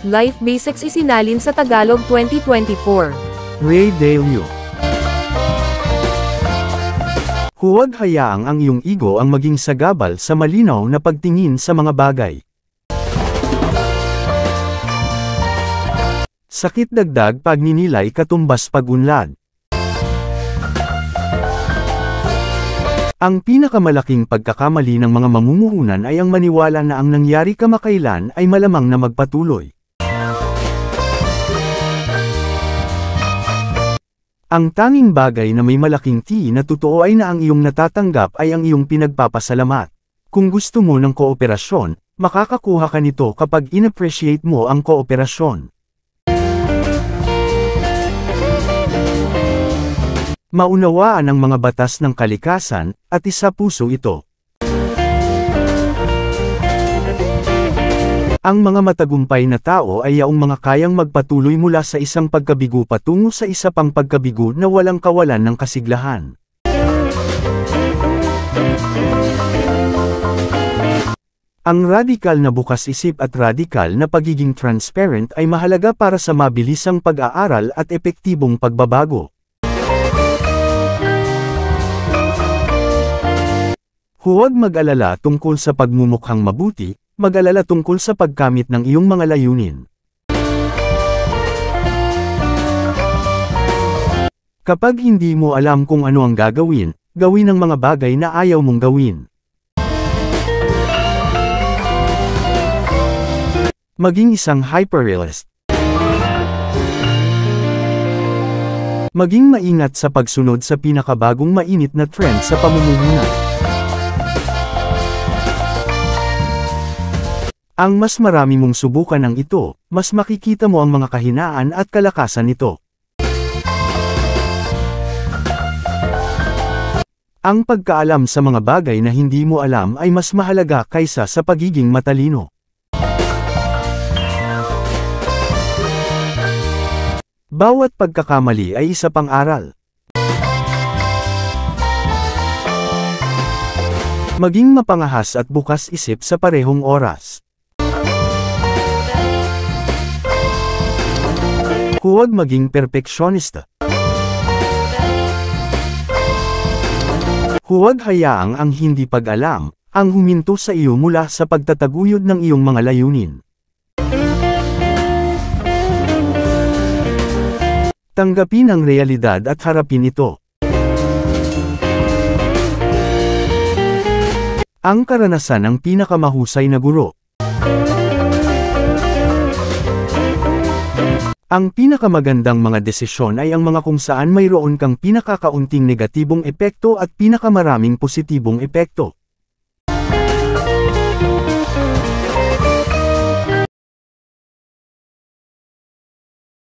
Life Basics isinalin sa Tagalog 2024. Ray Dalio. Huwag hayaang ang iyong ego ang maging sagabal sa malinaw na pagtingin sa mga bagay. Sakit dagdag pagninilay katumbas pagunlad. Ang pinakamalaking pagkakamali ng mga mamumuhunan ay ang maniwala na ang nangyari kamakailan ay malamang na magpatuloy. Ang tanging bagay na may malaking T na totoo ay na ang iyong natatanggap ay ang iyong pinagpapasalamat. Kung gusto mo ng kooperasyon, makakakuha ka nito kapag inappreciate mo ang kooperasyon. Maunawaan ang mga batas ng kalikasan, at isa puso ito. Ang mga matagumpay na tao ay yaong mga kayang magpatuloy mula sa isang pagkabigo patungo sa isa pang pagkabigo na walang kawalan ng kasiglahan. Ang radikal na bukas isip at radikal na pagiging transparent ay mahalaga para sa mabilisang pag-aaral at epektibong pagbabago. Huwag mag-alala tungkol sa pagmumukhang mabuti, mag-alala tungkol sa pagkamit ng iyong mga layunin. Kapag hindi mo alam kung ano ang gagawin, gawin ang mga bagay na ayaw mong gawin. Maging isang hyperrealist. Maging maingat sa pagsunod sa pinakabagong mainit na trend sa pamumuhunan. Ang mas marami mong subukan ang ito, mas makikita mo ang mga kahinaan at kalakasan nito. Ang pagkaalam sa mga bagay na hindi mo alam ay mas mahalaga kaysa sa pagiging matalino. Bawat pagkakamali ay isa pang aral. Maging mapangahas at bukas isip sa parehong oras. Huwag maging perpeksyonista. Huwag hayaang ang hindi pag-alam, ang huminto sa iyo mula sa pagtataguyod ng iyong mga layunin. Tanggapin ang realidad at harapin ito. Ang karanasan ang pinakamahusay na guro. Ang pinakamagandang mga desisyon ay ang mga kung saan mayroon kang pinakakaunting negatibong epekto at pinakamaraming positibong epekto.